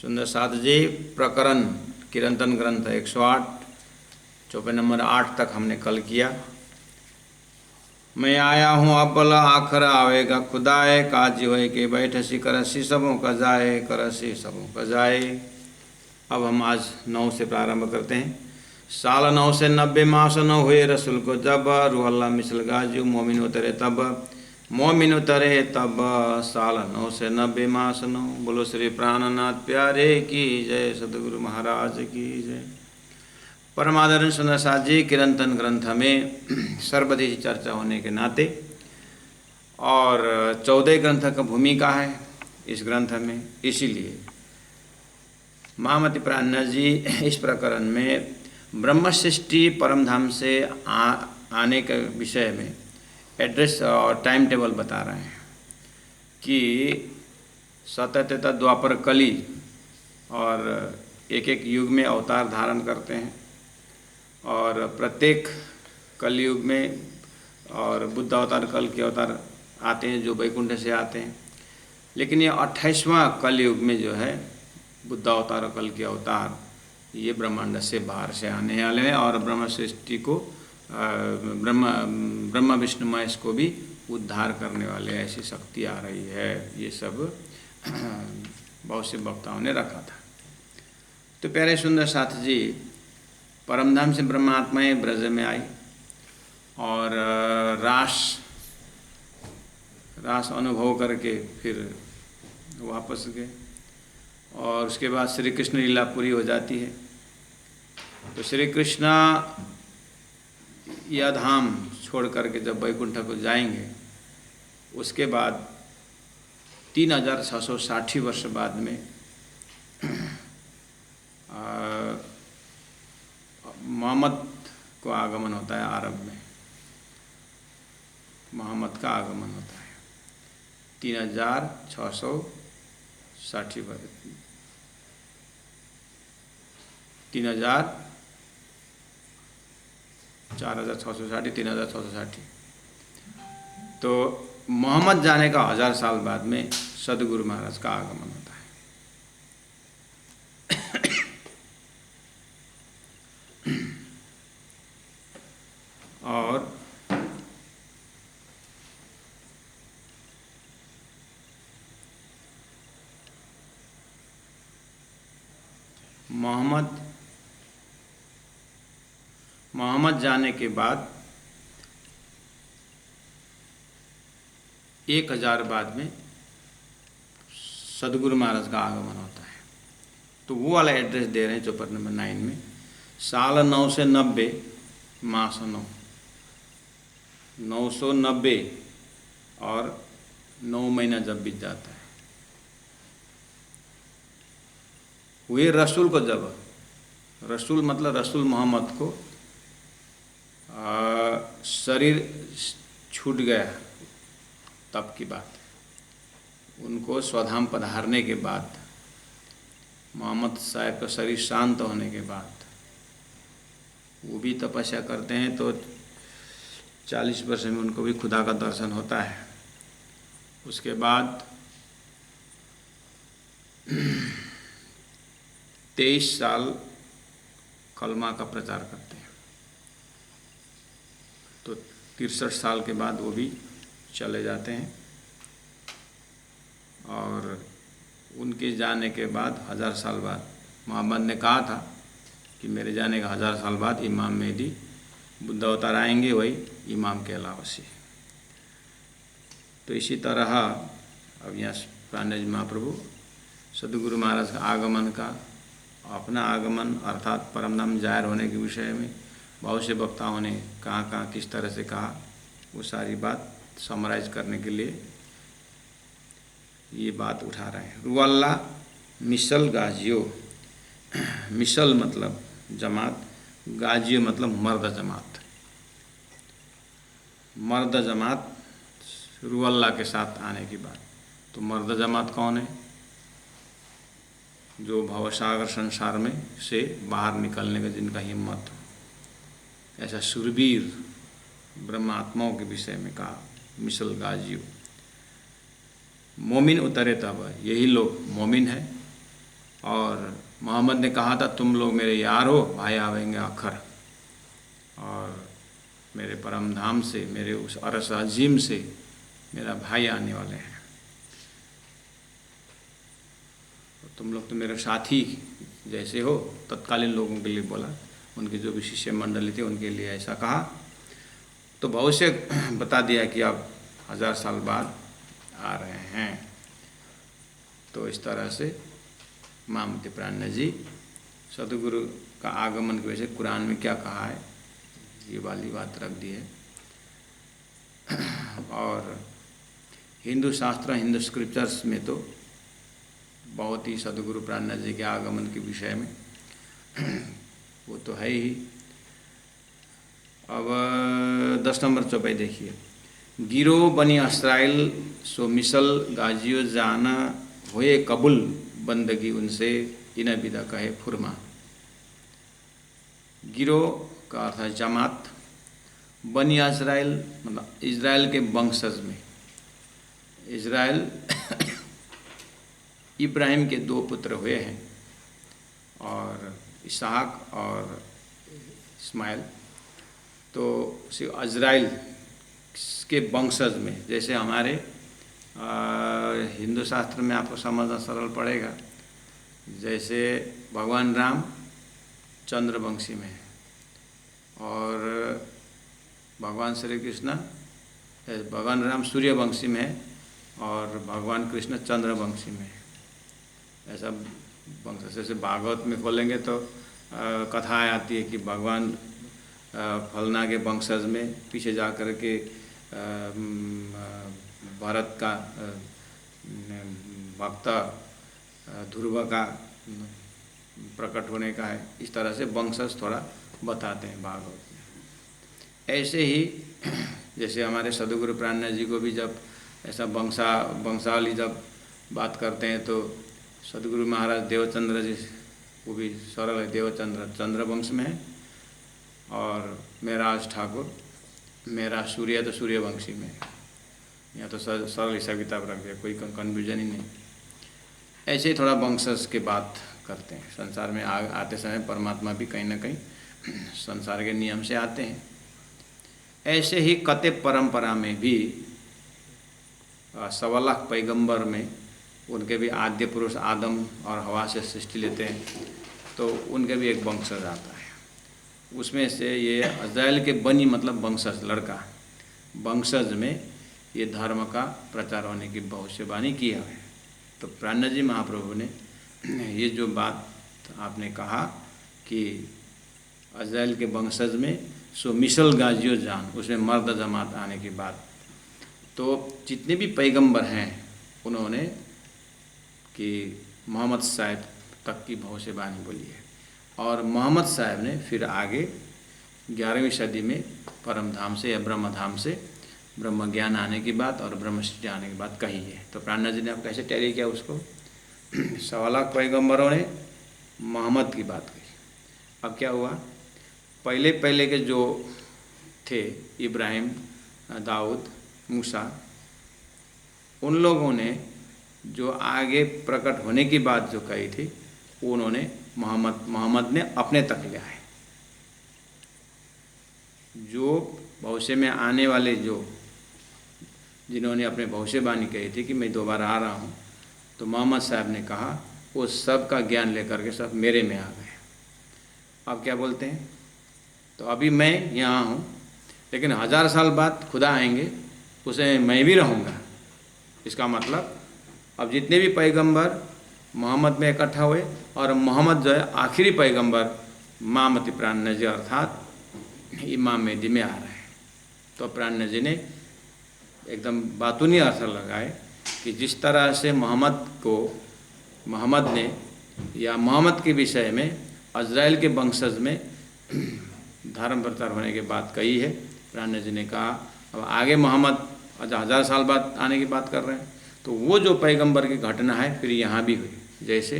सुंदर साथ जी प्रकरण कीर्तन ग्रंथ 108 चौपाई नंबर 8 तक हमने कल किया। मैं आया हूँ अब्बल आखर आवेगा खुदाए काजी होए के बैठसी करसी सबों का जाए करसी सबों का जाए। अब हम आज 9 से प्रारंभ करते हैं। साल 9 से 90 मास न हुए रसूल को जब रूहल्ला मिसल गाजू मोमिन उतरे तब मोमिन उतरे तब साल 9 से 90 मास 9। बोलो श्री प्राणनाथ प्यारे की जय, सदगुरु महाराज की जय। परमादरण सुंदर साथ जी कीर्तन ग्रंथ में सर्वदेशी चर्चा होने के नाते और 14 ग्रंथ का भूमिका है इस ग्रंथ में, इसीलिए महामति प्राणनाथ जी इस प्रकरण में ब्रह्म सृष्टि परमधाम से आने के विषय में एड्रेस और टाइम टेबल बता रहे हैं कि सतत द्वापर कली और एक एक युग में अवतार धारण करते हैं और प्रत्येक कलयुग में और बुद्ध अवतार कल के अवतार आते हैं जो वैकुंठ से आते हैं। लेकिन ये 28वां कलयुग में जो है बुद्ध अवतार कल के अवतार ये ब्रह्मांड से बाहर से आने वाले हैं और ब्रह्म सृष्टि को ब्रह्मा विष्णु महेश को भी उद्धार करने वाले ऐसी शक्ति आ रही है। ये सब बहुत से वक्ताओं ने रखा था। तो प्यारे सुंदर साथ जी परमधाम से ब्रह्मात्माएं ब्रज में आई और रास अनुभव करके फिर वापस गए और उसके बाद श्री कृष्ण लीला पूरी हो जाती है। तो श्री कृष्ण यह धाम छोड़ करके जब वैकुंठ को जाएंगे उसके बाद 3660 वर्ष बाद में मोहम्मद को आगमन होता है। अरब में मोहम्मद का आगमन होता है 3660 3660 तो मोहम्मद जाने का 1000 साल बाद में सदगुरु महाराज का आगमन होता है। और मोहम्मद जाने के बाद 1000 बाद में सदगुरु महाराज का आगमन होता है। तो वो वाला एड्रेस दे रहे हैं चौपाई नंबर 9 में। साल 9 से 90 मास 9 990 और 9 महीना जब बीत जाता है हुए रसूल को, जब रसूल मतलब रसूल मोहम्मद को शरीर छूट गया तब की बात है। उनको स्वधाम पधारने के बाद मोहम्मद साहब का शरीर शांत होने के बाद वो भी तपस्या करते हैं तो 40 वर्ष में उनको भी खुदा का दर्शन होता है। उसके बाद 23 साल कलमा का प्रचार करते हैं। तो 63 साल के बाद वो भी चले जाते हैं और उनके जाने के बाद 1000 साल बाद मोहम्मद ने कहा था कि मेरे जाने का 1000 साल बाद इमाम मेहदी बुद्ध अवतार आएंगे, वही इमाम के अलावा से। तो इसी तरह अब यहाँ प्राणनाथ जी महाप्रभु सदगुरु महाराज का आगमन का अपना आगमन अर्थात परमधाम जाहिर होने के विषय में बहुत से वक्ताओं ने कहाँ किस तरह से कहा, वो सारी बात समराइज करने के लिए ये बात उठा रहे हैं। रुअल्ला मिसल गाजियो, मिसल मतलब जमात, गाजियो मतलब मर्द जमात। मर्द जमात रुअल्ला के साथ आने की बात। तो मर्द जमात कौन है? जो भवसागर संसार में से बाहर निकलने का जिनका हिम्मत हो, ऐसा सुरवीर ब्रह्मात्माओं के विषय में कहा मिसल गाजियो। मोमिन उतरे तब, यही लोग मोमिन है और मोहम्मद ने कहा था तुम लोग मेरे यार हो, भाई आवेंगे आखिर, और मेरे परम धाम से, मेरे उस अरस अजीम से मेरा भाई आने वाले हैं, तुम लोग तो मेरे साथी जैसे हो। तत्कालीन लोगों के लिए बोला, उनके जो भी शिष्य मंडली थे उनके लिए ऐसा कहा। तो भविष्य बता दिया कि आप 1000 साल बाद आ रहे हैं। तो इस तरह से महामती प्राण जी सदगुरु का आगमन की वजह से कुरान में क्या कहा है ये वाली बात रख दी है। और हिंदू शास्त्र, हिंदू स्क्रिप्चर्स में तो बहुत ही सदगुरु प्राणनाथ जी के आगमन के विषय में वो तो है ही। अब 10 नंबर चौपाई देखिए। गिरो बनी अस्राइल सो मिसल गाजियो जाना होए कबुल बंदगी उनसे इन विदा कहे फुरमा। गिरो का अर्थ है जमात, बनी इज़राइल मतलब इज़राइल के वंशज में। इज़राइल इब्राहिम के 2 पुत्र हुए हैं, और इसहाक और इस्माइल। तो इज़राइल के वंशज में, जैसे हमारे हिंदू शास्त्र में आपको समझना सरल पड़ेगा, जैसे भगवान राम चंद्रवंशी में, और भगवान श्री कृष्ण, भगवान राम सूर्यवंशी में और भगवान कृष्ण चंद्रवंशी में। ऐसा वंश, जैसे भागवत में खोलेंगे तो कथाएँ आती है कि भगवान फलना के वंशज में पीछे जा कर के भारत का भक्त ध्रुव का प्रकट होने का है। इस तरह से वंशज थोड़ा बताते हैं भागवत में। ऐसे ही जैसे हमारे सदगुरु प्राणनाथ जी को भी जब ऐसा वंशावली जब बात करते हैं तो सदगुरु महाराज देवचंद्र जी, वो भी सरल है, देवचंद्र चंद्रवंश में है, और मेराज ठाकुर मेरा सूर्य तो सूर्यवंशी में है। यहाँ तो सरल हिसाब किताब रख दिया, कोई कन्फ्यूजन ही नहीं। ऐसे ही थोड़ा वंशज के बात करते हैं। संसार में आते समय परमात्मा भी कहीं ना कहीं संसार के नियम से आते हैं। ऐसे ही कते परंपरा में भी 1.25 लाख पैगंबर में उनके भी आद्य पुरुष आदम और हवा से सृष्टि लेते हैं, तो उनके भी एक वंशज आता है। उसमें से ये इज़राइल के बनी मतलब वंशज, लड़का, वंशज में ये धर्म का प्रचार होने की भविष्यवाणी किया है। तो प्राणनाथ जी महाप्रभु ने ये जो बात आपने कहा कि इज़राइल के वंशज में सो मिसल गाजियो जान, उसमें मर्द जमात आने की बात, तो जितने भी पैगंबर हैं उन्होंने कि मोहम्मद साहब तक की भविष्यवाणी बोली है। और मोहम्मद साहब ने फिर आगे 11वीं सदी में परम धाम से या ब्रह्म धाम से ब्रह्म ज्ञान आने की बात और ब्रह्मसृष्टि आने की बात कही है। तो प्राणनाथ जी ने अब कैसे टैली किया उसको? 1.25 लाख पैगंबरों ने मोहम्मद की बात कही। अब क्या हुआ, पहले के जो थे इब्राहिम, दाऊद, मूसा, उन लोगों ने जो आगे प्रकट होने की बात जो कही थी उन्होंने मोहम्मद ने अपने तक लिया है। जो भविष्य में आने वाले जो जिन्होंने अपने भविष्यवाणी कही थी कि मैं दोबारा आ रहा हूँ, तो मोहम्मद साहब ने कहा वो सब का ज्ञान लेकर के सब मेरे में आ गए। अब क्या बोलते हैं, तो अभी मैं यहाँ हूँ लेकिन 1000 साल बाद खुदा आएंगे उसे मैं भी रहूँगा। इसका मतलब अब जितने भी पैगंबर मोहम्मद में इकट्ठा हुए और मोहम्मद जो है आखिरी पैगंबर महामती प्राणनाथ जी अर्थात इमाम मेहदी में आ रहे हैं। तो प्राणनाथ जी ने एकदम बातूनी अर्थ लगाए कि जिस तरह से मोहम्मद ने या मोहम्मद के विषय में इज़राइल के वंशज में धर्म प्रचार होने की बात कही है, प्राणनाथ जी ने कहा अब आगे मोहम्मद 1000 साल बाद आने की बात कर रहे हैं। तो वो जो पैगंबर की घटना है फिर यहाँ भी हुई। जैसे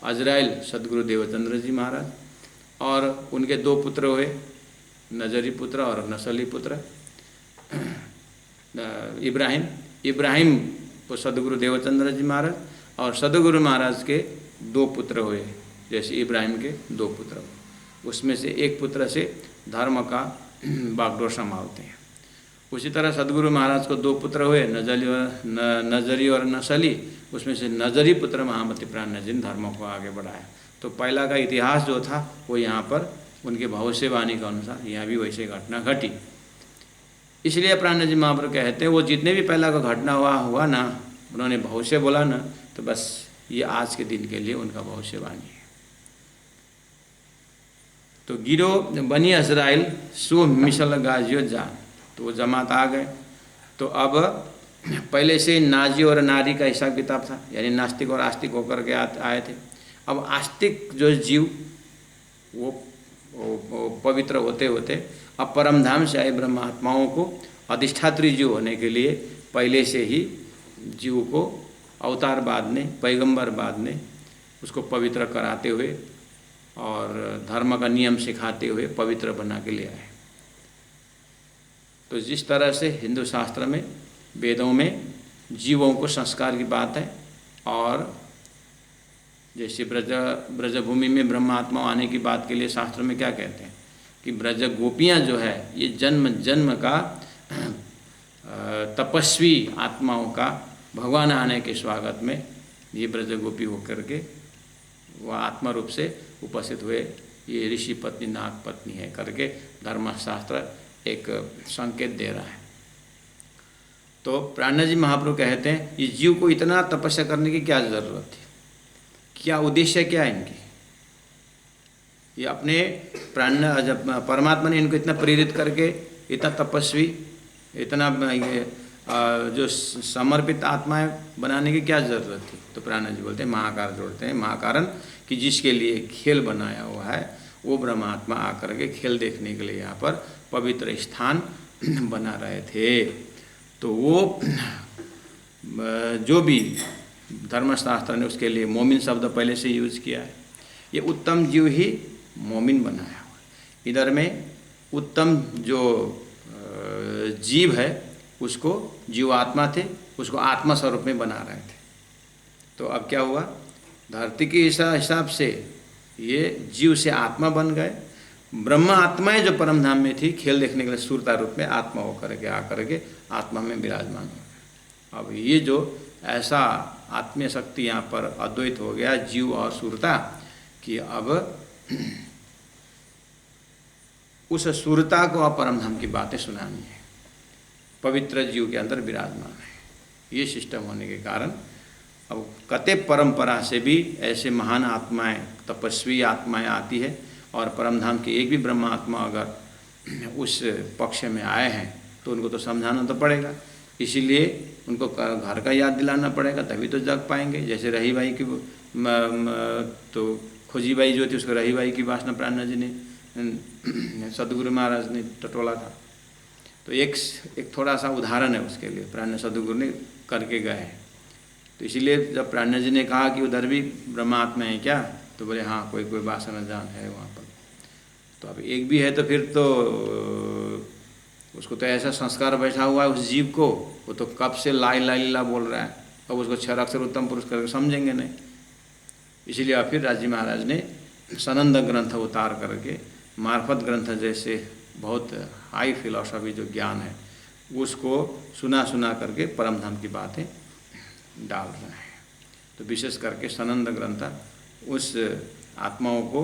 इज़राइल सदगुरु देवचंद्र जी महाराज और उनके 2 पुत्र हुए, नजरी पुत्र और नसली पुत्र। इब्राहिम को सदगुरु देवचंद्र जी महाराज और सदगुरु महाराज के 2 पुत्र हुए, जैसे इब्राहिम के 2 पुत्र हुए, उसमें से एक पुत्र से धर्म का बागडोर संभालते हैं। उसी तरह सदगुरु महाराज को 2 पुत्र हुए, नजरी और नसली, उसमें से नजरी पुत्र महामती प्राण जी ने धर्मों को आगे बढ़ाया। तो पहला का इतिहास जो था वो यहाँ पर उनके भविष्यवाणी के अनुसार यहाँ भी वैसे घटना घटी। इसलिए प्राण जी महाप्रभु कहते हैं वो जितने भी पहला का घटना हुआ ना, उन्होंने भविष्य बोला ना, तो बस ये आज के दिन के लिए उनका भविष्यवाणी है। तो गिरो बनी इस्राइल सो मिसल गाजियो जान, तो वो जमात आ गए। तो अब पहले से नाजी और नारी का हिसाब किताब था, यानी नास्तिक और आस्तिक होकर के आए थे। अब आस्तिक जो जीव वो पवित्र होते होते अब परमधाम से आए ब्रह्मात्माओं को अधिष्ठात्री जीव होने के लिए पहले से ही जीव को अवतार बाद ने, पैगंबर बाद ने उसको पवित्र कराते हुए और धर्म का नियम सिखाते हुए पवित्र बना के ले आए। तो जिस तरह से हिंदू शास्त्र में, वेदों में जीवों को संस्कार की बात है, और जैसे ब्रजभूमि में ब्रह्मात्मा आने की बात के लिए शास्त्र में क्या कहते हैं कि ब्रज गोपियाँ जो है ये जन्म जन्म का तपस्वी आत्माओं का भगवान आने के स्वागत में ये ब्रज गोपी होकर के वह आत्मा रूप से उपस्थित हुए, ये ऋषि पत्नी नाग पत्नी है करके धर्मशास्त्र एक संकेत दे रहा है। तो प्राण जी महाप्रभु कहते हैं इस जीव को इतना तपस्या करने की क्या ज़रूरत थी, क्या उद्देश्य क्या है इनकी। ये अपने परमात्मा ने इनको इतना प्रेरित करके इतना तपस्वी, इतना जो समर्पित आत्माएं बनाने की क्या ज़रूरत थी। तो प्राण जी बोलते हैं महाकार जोड़ते हैं, महाकारण कि जिसके लिए खेल बनाया हुआ है वो ब्रह्मात्मा आकर के खेल देखने के लिए यहाँ पर पवित्र स्थान बना रहे थे। तो वो जो भी धर्मशास्त्र ने उसके लिए मोमिन शब्द पहले से यूज किया है। ये उत्तम जीव ही मोमिन बनाया हुआ। इधर में उत्तम जो जीव है उसको जीवात्मा थे, उसको आत्मा स्वरूप में बना रहे थे। तो अब क्या हुआ, धरती के हिसाब से ये जीव से आत्मा बन गए। ब्रह्म आत्माएं जो परमधाम में थी खेल देखने के लिए सुरता रूप में आत्मा होकर के आकर के आत्मा में विराजमान हो गए। अब ये जो ऐसा आत्मीय शक्ति यहाँ पर अद्वैत हो गया जीव और सुरता कि अब उस सुरता को अब परमधाम की बातें सुनानी है, पवित्र जीव के अंदर विराजमान है। ये सिस्टम होने के कारण अब कते परंपरा से भी ऐसे महान आत्माएं, तपस्वी आत्माएं आती है, और परमधाम के एक भी ब्रह्म आत्मा अगर उस पक्ष में आए हैं तो उनको तो समझाना तो पड़ेगा। इसीलिए उनको घर का याद दिलाना पड़ेगा, तभी तो जग पाएंगे। जैसे रही बाई की तो खोजी बाई जो थी उसको रही बाई की वासना प्राण जी ने सदगुरु महाराज ने टटोला था। तो एक थोड़ा सा उदाहरण है उसके लिए, प्राण सदगुरु ने करके गए हैं। तो इसीलिए जब प्राण जी ने कहा कि उधर भी ब्रह्मात्मा है क्या, तो बोले हाँ कोई वासना जान है वहाँ पर। तो अब एक भी है तो फिर तो उसको तो ऐसा संस्कार बैठा हुआ है उस जीव को, वो तो कब से लाई लाई लीला बोल रहा है, अब उसको 6 अक्षर उत्तम पुरुष करके समझेंगे नहीं। इसीलिए अब फिर राजी महाराज ने सनंद ग्रंथ उतार करके मार्फत ग्रंथ जैसे बहुत हाई फिलॉसफी जो ज्ञान है उसको सुना करके परमधाम की बातें डाल रहे हैं। तो विशेष करके सनंद ग्रंथ उस आत्माओं को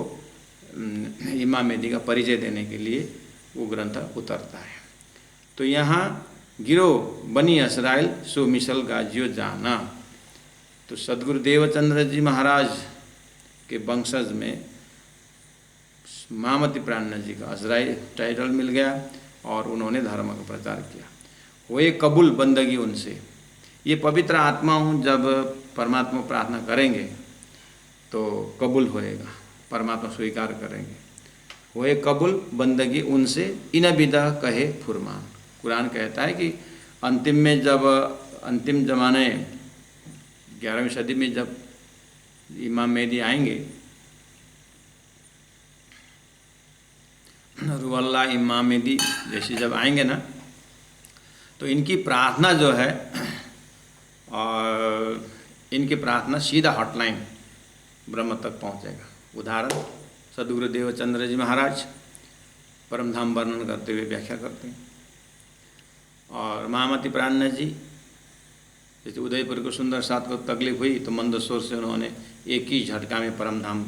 इमाम मेहदी का परिचय देने के लिए वो ग्रंथ उतरता है। तो यहाँ गिरो बनी इस्राइल सो मिसल गाजियो जाना। तो सदगुरु देवचंद्र जी महाराज के वंशज में महामती प्राण जी का इस्राइल टाइटल मिल गया और उन्होंने धर्म का प्रचार किया। हुए कबूल बंदगी उनसे। ये पवित्र आत्माओं जब परमात्मा प्रार्थना करेंगे तो कबूल होएगा, परमात्मा स्वीकार करेंगे। हुए कबूल बंदगी उनसे इन विदा कहे फुरमान। कुरान कहता है कि अंतिम में जब अंतिम ज़माने 11वीं सदी में जब इमाम मेहदी आएंगे, रुवल्ला इमाम मेहदी जैसे जब आएंगे ना, तो इनकी प्रार्थना जो है और इनकी प्रार्थना सीधा हॉटलाइन ब्रह्म तक पहुँचेगा। उदाहरण सदगुरु देवचंद्र जी महाराज परम धाम वर्णन करते हुए व्याख्या करते हैं। और महामती प्राणनाथ जी, जैसे उदयपुर को सुंदर साथ को तकलीफ हुई तो मंदसौर से उन्होंने एक ही झटका में परम धाम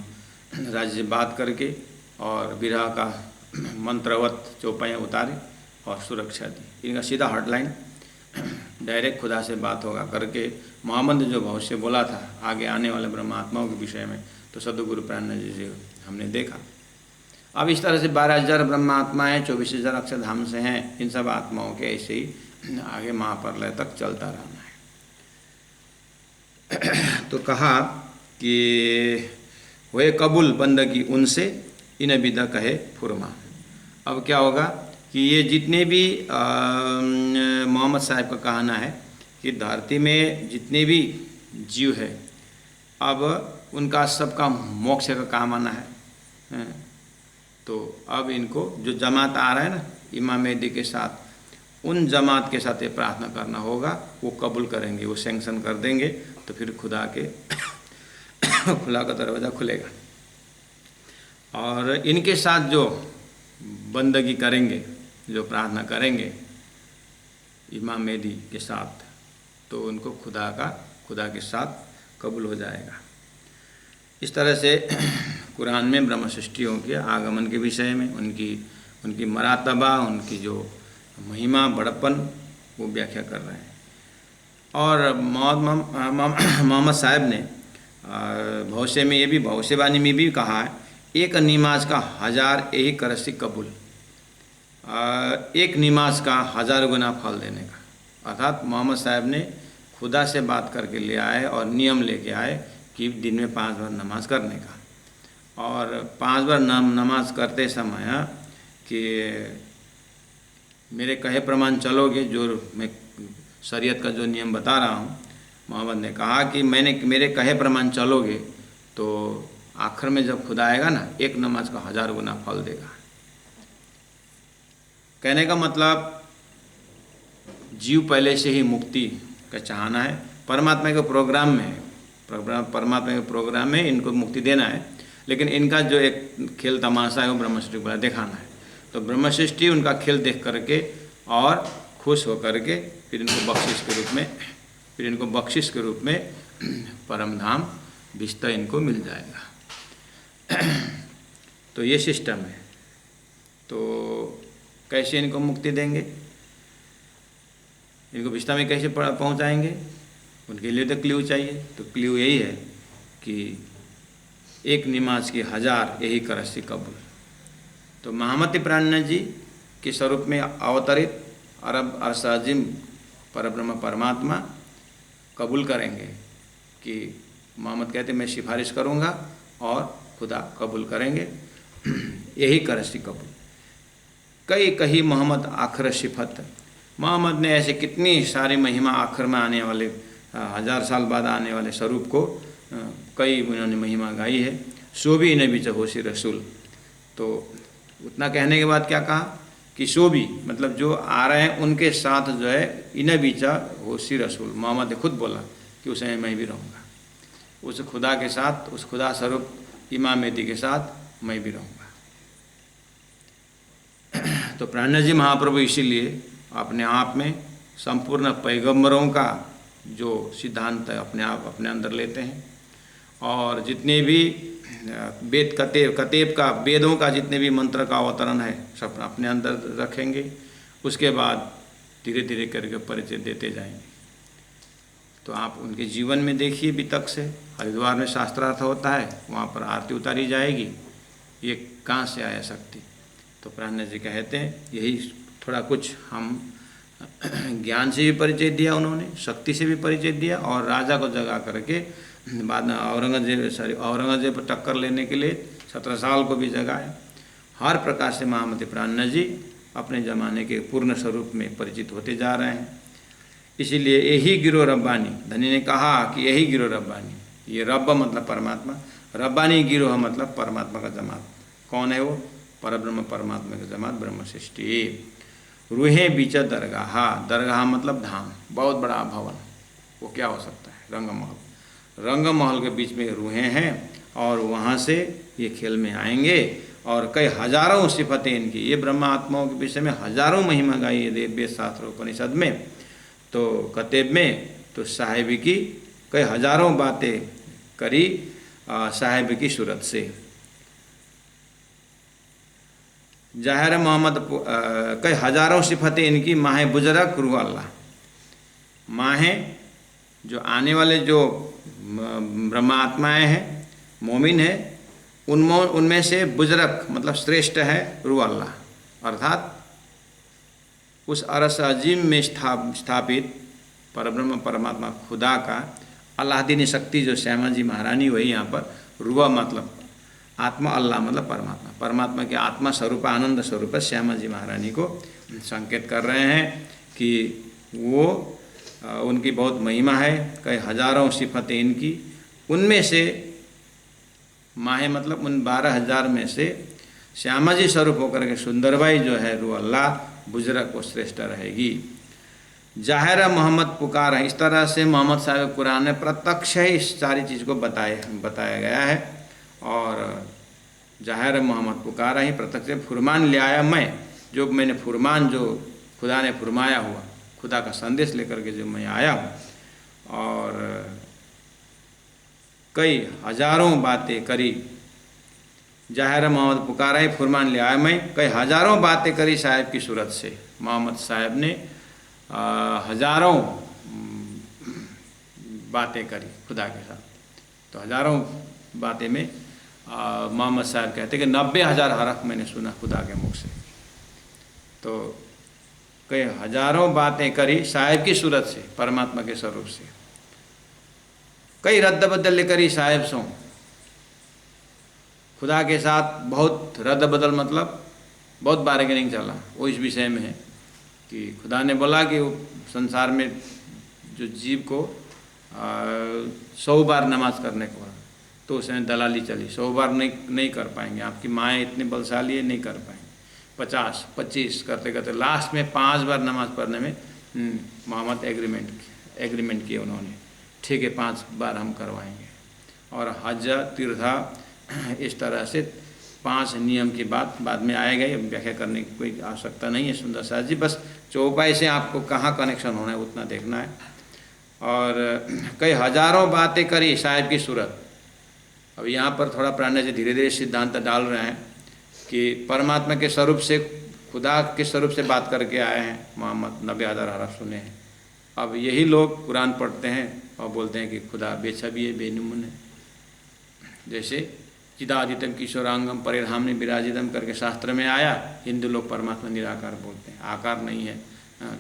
राज्य से बात करके और विरह का मंत्रवत चौपाइयाँ उतारे और सुरक्षा दी। इनका सीधा हॉटलाइन डायरेक्ट खुदा से बात होगा करके मोहम्मद ने जो भविष्य बोला था आगे आने वाले ब्रह्मात्माओं के विषय में, तो सदगुरु प्राणनाथ जी से हमने देखा। अब इस तरह से 12,000 ब्रह्मात्माएँ 24,000 अक्षरधाम से हैं। इन सब आत्माओं के ऐसे ही आगे महाप्रलय तक चलता रहना है। तो कहा कि वे कबूल बंदगी उनसे इन विदा कहे फुरमा। अब क्या होगा कि ये जितने भी मोहम्मद साहब का कहना है कि धरती में जितने भी जीव है अब उनका सबका मोक्ष का काम आना है। तो अब इनको जो जमात आ रहा है ना इमाम मेहदी के साथ, उन जमात के साथ ये प्रार्थना करना होगा, वो कबूल करेंगे, वो सैंक्शन कर देंगे, तो फिर खुदा के खुला का दरवाज़ा खुलेगा। और इनके साथ जो बंदगी करेंगे, जो प्रार्थना करेंगे इमाम मेहदी के साथ, तो उनको खुदा के साथ कबूल हो जाएगा। इस तरह से कुरान में ब्रह्म सृष्टियों के आगमन के विषय में उनकी मरातबा, उनकी जो महिमा बड़प्पन वो व्याख्या कर रहे हैं। और मोहम्मद साहब ने भविष्य में ये भी भविष्यवाणी में भी कहा है, एक नमाज का 1000 यही करसी कबूल, एक नमाज का 1000 गुना फल देने का। अर्थात मोहम्मद साहब ने खुदा से बात करके ले आए और नियम लेके आए कि दिन में 5 बार नमाज करने का। और 5 बार नमाज करते समय कि मेरे कहे प्रमाण चलोगे, जो मैं शरीयत का जो नियम बता रहा हूँ, मोहम्मद ने कहा कि मेरे कहे प्रमाण चलोगे तो आखिर में जब खुदा आएगा ना, एक नमाज का 1000 गुना फल देगा। कहने का मतलब जीव पहले से ही मुक्ति का चाहना है, परमात्मा के प्रोग्राम में परमात्मा के प्रोग्राम में इनको मुक्ति देना है, लेकिन इनका जो एक खेल तमाशा है वो ब्रह्म सृष्टि को दिखाना है। तो ब्रह्म सृष्टि उनका खेल देख करके और खुश हो करके फिर इनको बख्शिश के रूप में परम धाम विस्ता इनको मिल जाएगा। तो ये सिस्टम है। तो कैसे इनको मुक्ति देंगे, इनको विस्ता में कैसे पहुंचाएंगे, उनके लिए तो क्ल्यू चाहिए। तो क्ल्यू यही है कि एक नमाज की 1000 यही करसी कबूल। तो महामती प्राणनाथ जी के स्वरूप में अवतरित अरब अरसाजिम परब्रह्म परमात्मा कबूल करेंगे कि मोहम्मद कहते मैं सिफारिश करूँगा और खुदा कबूल करेंगे, यही करसी कबूल। कई मोहम्मद आखिर सिफत, मोहम्मद ने ऐसे कितनी सारी महिमा आखिर में आने वाले 1000 साल बाद आने वाले स्वरूप को कई उन्होंने महिमा गाई है। सो भी नबी चहोसी रसूल। तो उतना कहने के बाद क्या कहा कि सो भी मतलब जो आ रहे हैं उनके साथ जो है इन बीचा होशी रसूल। मोहम्मद ने खुद बोला कि उस समय मैं भी रहूँगा, उस खुदा के साथ, उस खुदा स्वरूप इमाम मेहदी के साथ मैं भी रहूँगा। तो प्राणनाथ जी महाप्रभु इसीलिए अपने आप में संपूर्ण पैगंबरों का जो सिद्धांत है अपने अंदर लेते हैं, और जितने भी वेद कतेब का वेदों का जितने भी मंत्र का अवतरण है सब अपने अंदर रखेंगे। उसके बाद धीरे धीरे करके परिचय देते जाएंगे। तो आप उनके जीवन में देखिए, वितक से हरिद्वार में शास्त्रार्थ होता है, वहाँ पर आरती उतारी जाएगी, ये कहाँ से आया शक्ति। तो प्राणनाथ जी कहते हैं यही थोड़ा कुछ हम ज्ञान से भी परिचय दिया उन्होंने, शक्ति से भी परिचय दिया, और राजा को जगा करके बाद में औरंगजेब पर टक्कर लेने के लिए 17 साल को भी जगाया। हर प्रकार से महामती प्राणनाथ जी अपने ज़माने के पूर्ण स्वरूप में परिचित होते जा रहे हैं। इसीलिए यही गिरो रब्बानी, धनी ने कहा कि यही गिरो रब्बानी। ये रब्ब मतलब परमात्मा, रब्बानी गिरोह मतलब परमात्मा का जमात। कौन है वो? परब्रह्म परमात्मा का जमात ब्रह्म सृष्टि। रूहे बीच दरगाह, दरगाह मतलब धाम, बहुत बड़ा भवन। वो क्या हो सकता है? रंग महल। रंग महल के बीच में रूहें हैं और वहाँ से ये खेल में आएंगे और कई हजारों सिफतें इनकी, ये ब्रह्मा आत्माओं के विषय में हजारों महिमा गाई है वेद शास्त्र उपनिषद में, तो कतेब में, तो साहिब की कई हजारों बातें करी साहिब की सूरत से। जाहिर मोहम्मद कई हजारों सिफतें इनकी, माहे बुजरक रूह अल्लाह, माहे जो आने वाले जो ब्रह्मा आत्माएँ हैं, मोमिन है, उनमें से बुजरक मतलब श्रेष्ठ है रूह अल्लाह, अर्थात उस अरस अजीम में स्थापित परब्रह्म परमात्मा खुदा का अल्लाहदीनी शक्ति जो श्यामा जी महारानी, वही यहाँ पर रूह मतलब आत्मा, अल्लाह मतलब परमात्मा, परमात्मा के आत्मा स्वरूप आनंद स्वरूप श्यामा जी महारानी को संकेत कर रहे हैं कि वो उनकी बहुत महिमा है, कई हजारों सिफतें इनकी, उनमें से माहे मतलब उन 12,000 में से श्यामा जी स्वरूप होकर के सुंदरबाई जो है रूह अल्लाह बुजरक को श्रेष्ठ रहेगी। जाहिर मोहम्मद पुकार है, इस तरह से मोहम्मद साहिब कुरान में प्रत्यक्ष ही इस सारी चीज़ को बताया गया है। और जाहिर मोहम्मद पुकारा ही प्रत्यक्ष फुरमान ले आया मैं, जो मैंने फुरमान जो खुदा ने फुरमाया हुआ, खुदा का संदेश लेकर के जो मैं आया हूँ, और कई हजारों बातें करी। जाहिर मोहम्मद पुकारा ही फुरमान ले आया मैं, कई हजारों बातें करी साहिब की सूरत से। मोहम्मद साहिब ने हजारों बातें करी खुदा के साथ, तो हजारों बातें में मोहम्मद साहब कहते कि 90,000 हरफ मैंने सुना खुदा के मुख से। तो कई हजारों बातें करी साहिब की सूरत से, परमात्मा के स्वरूप से। कई रद्द बदल करी साहिब सो, खुदा के साथ बहुत रद्द बदल मतलब बहुत बार्गेनिंग चला। वो इस विषय में है कि खुदा ने बोला कि संसार में जो जीव को 100 बार नमाज करने को, तो उसमें दलाली चली, 100 बार नहीं कर पाएंगे, आपकी माएँ इतनी बलशाली है, नहीं कर पाएंगे। 50, 25 करते करते लास्ट में 5 बार नमाज पढ़ने में मोहम्मद एग्रीमेंट किए उन्होंने, ठीक है 5 बार हम करवाएंगे। और हज तीर्था इस तरह से 5 नियम की बात बाद में आएगा, ये व्याख्या करने की कोई आवश्यकता नहीं है सुंदर साथ जी, बस चौपाई से आपको कहाँ कनेक्शन होना है उतना देखना है। और कई हजारों बातें करी साहिब की सूरत। अब यहाँ पर थोड़ा प्राण जी धीरे धीरे सिद्धांत डाल रहे हैं कि परमात्मा के स्वरूप से, खुदा के स्वरूप से बात करके आए हैं मोहम्मद, 90,000 हरफ सुने हैं। अब यही लोग कुरान पढ़ते हैं और बोलते हैं कि खुदा बेछबी है, बेनुमुन है। जैसे चिदादितम किशोरांगम परिधामनि विराजितम करके शास्त्र में आया, हिंदू लोग परमात्मा निराकार बोलते हैं, आकार नहीं है।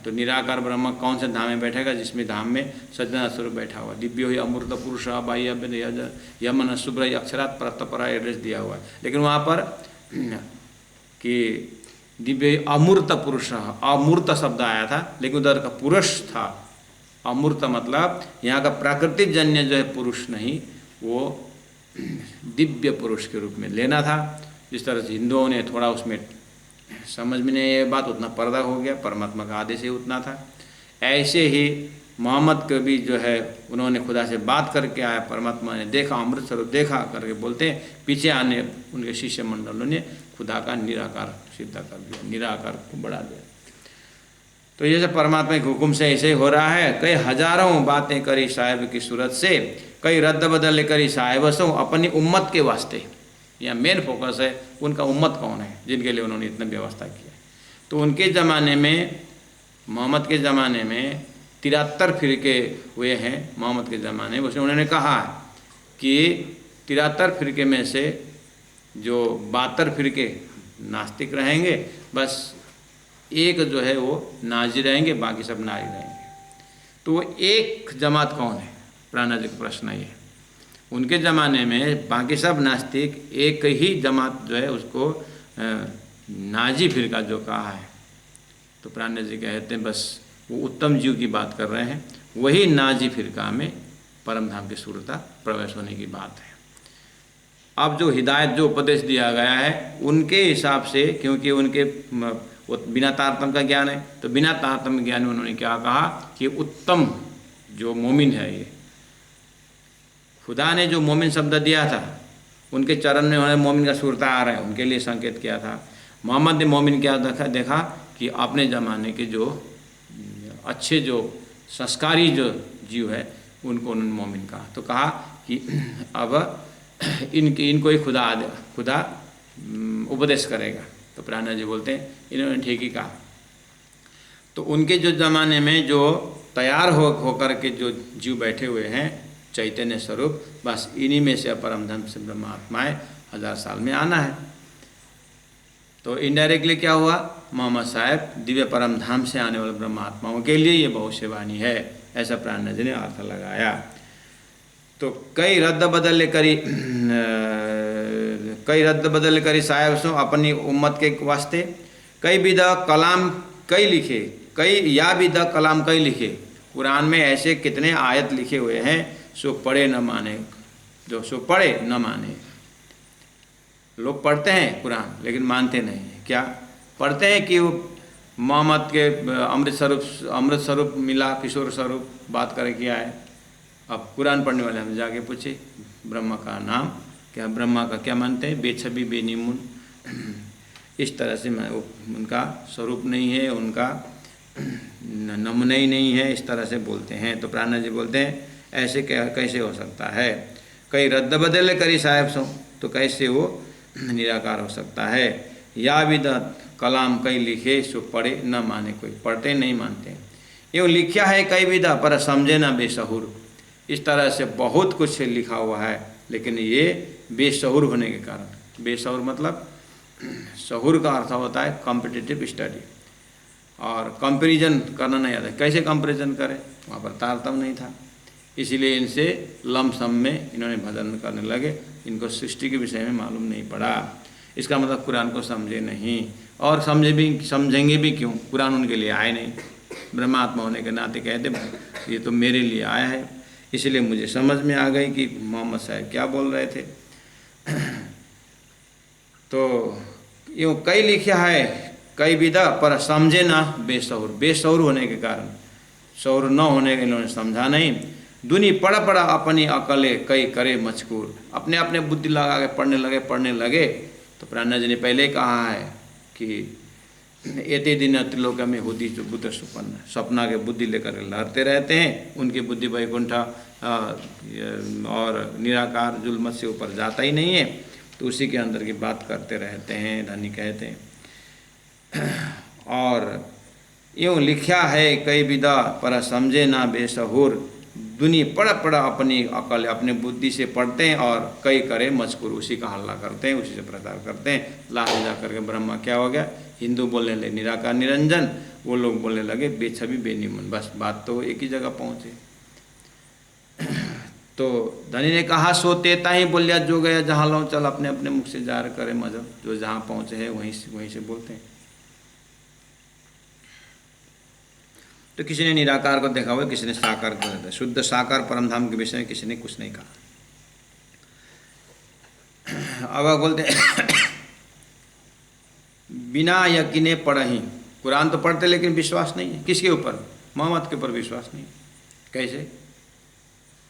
तो निराकार ब्रह्म कौन से धाम में बैठेगा, जिसमें धाम में सज्जना स्वरूप बैठा हुआ, दिव्यो ही अमृत पुरुष बाह्य यमन शुभ्र अक्षरात परतपरा एड्रेस दिया हुआ है। लेकिन वहाँ पर कि दिव्य अमूर्त पुरुष, अमूर्त शब्द आया था, लेकिन उधर का पुरुष था। अमूर्त मतलब यहाँ का प्राकृतिक जन्य जो है पुरुष नहीं, वो दिव्य पुरुष के रूप में लेना था। जिस तरह से हिंदुओं ने थोड़ा उसमें समझ में नहीं ये बात, उतना पर्दा हो गया, परमात्मा का आदेश ही उतना था। ऐसे ही मोहम्मद को भी जो है उन्होंने खुदा से बात करके आया, परमात्मा ने देखा, अमृत स्वरूप देखा करके बोलते हैं। पीछे आने उनके शिष्य मंडलों ने खुदा का निराकार सिद्ध कर दिया, निराकार को बढ़ा दिया। तो ये सब परमात्मा के हुक्म से ऐसे ही हो रहा है। कई हजारों बातें करी साहिब की सूरत से, कई रद्द बदल करी साहिब सो अपनी उम्मत के वास्ते। यहाँ मेन फोकस है उनका उम्मत कौन है जिनके लिए उन्होंने इतना व्यवस्था किया। तो उनके ज़माने में, मोहम्मद के ज़माने में 73 फिरके हुए हैं। मोहम्मद के ज़माने में उसने उन्होंने कहा कि 73 फिरके में से जो 72 फिरके नास्तिक रहेंगे, बस एक जो है वो नाजी रहेंगे, बाकी सब नारी रहेंगे। तो वो एक जमात कौन है, प्राणाजी का प्रश्न ये। उनके ज़माने में बाकी सब नास्तिक, एक ही जमात जो है उसको नाजी फिरका जो कहा है। तो प्राण जी कहते हैं बस वो उत्तम जीव की बात कर रहे हैं, वही नाजी फिरका में परम धाम की सूरता प्रवेश होने की बात है। अब जो हिदायत जो उपदेश दिया गया है उनके हिसाब से, क्योंकि उनके वो बिना तारतम्य का ज्ञान है, तो बिना तारतम्य ज्ञान में उन्होंने क्या कहा कि उत्तम जो मोमिन है, ये खुदा ने जो मोमिन शब्द दिया था उनके चरण में उन्होंने मोमिन का सूरता आ रहा है, उनके लिए संकेत किया था। मोहम्मद ने मोमिन क्या देखा कि अपने ज़माने के जो अच्छे जो संस्कारी जो जीव है उनको उन्होंने मोमिन कहा। तो कहा कि अब इनको ही खुदा उपदेश करेगा। तो प्राणा जी बोलते हैं इन्होंने ठीक ही कहा। तो उनके जो ज़माने में जो तैयार होकर के जो जीव बैठे हुए हैं चैतन्य स्वरूप, बस इन्हीं में से परम धर्म से ब्रह्मात्माएँ 1000 साल में आना है। तो इनडायरेक्टली क्या हुआ, मोहम्मद साहब दिव्य परम धाम से आने वाले ब्रह्मात्माओं के लिए ये भविष्यवाणी है, ऐसा प्राण जी ने अर्थ लगाया। तो कई रद्द बदल करी साहब सो अपनी उम्मत के वास्ते, कई विदा कलाम कई लिखे, कई या विदा कलाम कई लिखे। कुरान में ऐसे कितने आयत लिखे हुए हैं, सो पढ़े न माने, जो सो पढ़े न माने। लोग पढ़ते हैं कुरान लेकिन मानते नहीं हैं। क्या पढ़ते हैं कि वो मोहम्मद के अमृत स्वरूप मिला, किशोर स्वरूप बात करे किया है। अब कुरान पढ़ने वाले हम जाके पूछे ब्रह्मा का नाम क्या, ब्रह्मा का क्या मानते हैं, बेछबी बेनीमुन, इस तरह से उनका स्वरूप नहीं है, उनका नमूना ही नहीं है, इस तरह से बोलते हैं। तो प्राणा जी बोलते हैं ऐसे कैसे हो सकता है, कई रद्द बदल करी साहब सो, तो कैसे वो निराकार हो सकता है। या विदत कलाम कई लिखे, सो पढ़े न माने, कोई पढ़ते नहीं मानते। यूँ लिखा है कई विदा पर समझे ना बेसहुर, इस तरह से बहुत कुछ लिखा हुआ है लेकिन ये बेसहुर होने के कारण। बेसहुर मतलब सहूर का अर्थ होता है कॉम्पिटिटिव स्टडी, और कंपैरिजन करना नहीं आता। कैसे कंपैरिजन करें, वहाँ पर तारतम्य नहीं था, इसीलिए इनसे लमसम में इन्होंने भजन करने लगे। इनको सृष्टि के विषय में मालूम नहीं पड़ा। इसका मतलब कुरान को समझे नहीं, और समझेंगे भी क्यों, कुरान उनके लिए आए नहीं। ब्रह्मात्मा होने के नाते कहते ये तो मेरे लिए आया है, इसलिए मुझे समझ में आ गई कि मोहम्मद साहब क्या बोल रहे थे। तो यूँ कई लिखा है कई विदा पर समझे ना बेसहुर, बेसहुर होने के कारण, सौर न होने के इन्होंने समझा नहीं। दुनी पड़ा अपनी अकले कई करे मचकूर, अपने अपने बुद्धि लगा के पढ़ने लगे। तो प्राणा जी ने पहले कहा है कि एते दिन त्रिलोक में होती जो बुद्ध सुपन्न, सपना के बुद्धि लेकर लहरते रहते हैं, उनकी बुद्धि वैकुंठा और निराकार जुल्मत से ऊपर जाता ही नहीं है, तो उसी के अंदर की बात करते रहते हैं, धनी कहते हैं। और यूँ लिखा है कई विदा पर समझे ना बेसहुर, दुनी पड़ा अपनी अकल अपने बुद्धि से पढ़ते हैं, और कई करे मजकूर, उसी का हल्ला करते हैं, उसी से प्रचार करते हैं। लास्ट जा करके ब्रह्मा क्या हो गया, हिंदू बोलने लगे निराकार निरंजन, वो लोग बोलने लगे बेछबी बेनीमुन। बस बात तो एक ही जगह पहुँचे। तो धनी ने कहा सोते ताही बोलिया जो गया जहाँ लो, चल अपने अपने मुख से जार करे मजहब, जो जहाँ पहुँचे हैं वहीं से बोलते हैं। तो किसी ने निराकार को देखा हुआ, किसी ने साकार को देखा, शुद्ध साकार परमधाम के विषय में किसी ने कुछ नहीं कहा। अब बोलते बिना यकीने पढ़ही, कुरान तो पढ़ते लेकिन विश्वास नहीं है। किसके ऊपर, मोहम्मद के ऊपर विश्वास नहीं। कैसे,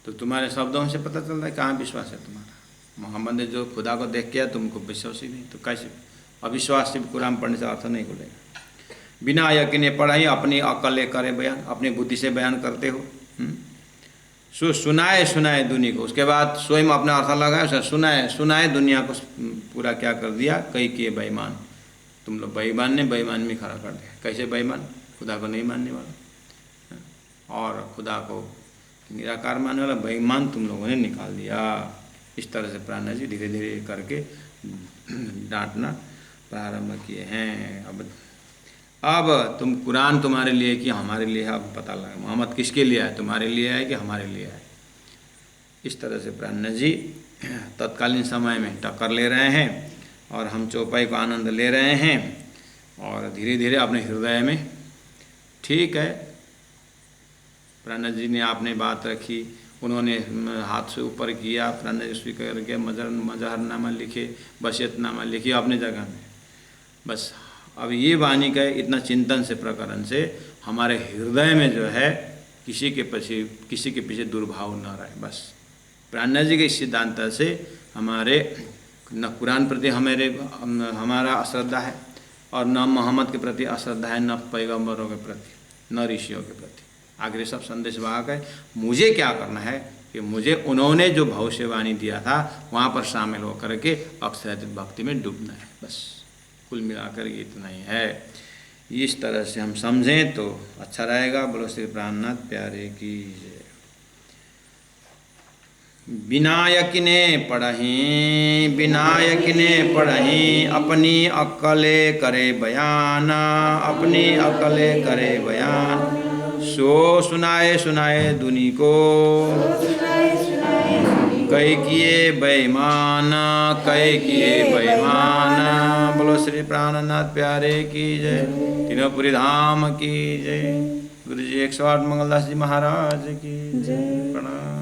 तो तुम्हारे शब्दों से पता चलता है कहाँ विश्वास है तुम्हारा। मोहम्मद ने जो खुदा को देख किया तुमको विश्वास ही नहीं, तो कैसे अविश्वास से कुरान पढ़ने से अर्थ नहीं खुलेगा। बिना यकीने पढ़ाई अपनी अकल करे बयान, अपनी बुद्धि से बयान करते हो। सुनाए दुनिया को, उसके बाद स्वयं अपना अर्थ लगाया, सुनाए दुनिया को पूरा क्या कर दिया, कई किए बेईमान। तुम लोग बेईमान ने बेईमान में खड़ा कर दिया। कैसे बेईमान, खुदा को नहीं मानने वाला और खुदा को निराकार मानने वाला बेईमान तुम लोगों ने निकाल दिया। इस तरह से प्राणा जी धीरे धीरे करके डांटना प्रारंभ किए हैं। अब तुम कुरान तुम्हारे लिए कि हमारे लिए है, अब पता लगा मोहम्मद किसके लिए है, तुम्हारे लिए है कि हमारे लिए है। इस तरह से प्राणा जी तत्कालीन समय में टक्कर ले रहे हैं और हम चौपाई का आनंद ले रहे हैं, और धीरे धीरे अपने हृदय में, ठीक है प्राणा जी ने आपने बात रखी, उन्होंने हाथ से ऊपर किया, प्राणा जी स्वीकार किया, मजहरनामा लिखे, वसीयतनामा लिखी अपने जगह में। बस अब ये वाणी का इतना चिंतन से प्रकरण से हमारे हृदय में जो है किसी के पीछे दुर्भाव न रहे। बस प्राणनाथ जी के इस सिद्धांत से हमारे न कुरान प्रति हमारा अश्रद्धा है और न मोहम्मद के प्रति अश्रद्धा है, न पैगंबरों के प्रति, न ऋषियों के प्रति। आखिर सब संदेश वाहक है। मुझे क्या करना है कि मुझे उन्होंने जो भविष्यवाणी दिया था वहाँ पर शामिल होकर के अक्षरातीत भक्ति में डूबना है, बस। कुल मिलाकर ये इतना ही है। इस तरह से हम समझें तो अच्छा रहेगा। बोलो श्री प्राणनाथ प्यारे की जय। विनायक ने पढ़ही, विनायक ने पढ़ही, अपनी अक्ले करे बयान, अपनी अक्ले करे बयान। सो सुनाए सुनाए दुनी को, कई किए बेईमान, कई किए बेईमान। बोलो श्री प्राणनाथ प्यारे की जय। तीनों धाम की जय। गुरु जी 108 मंगलदास जी महाराज की जय। प्रणाम।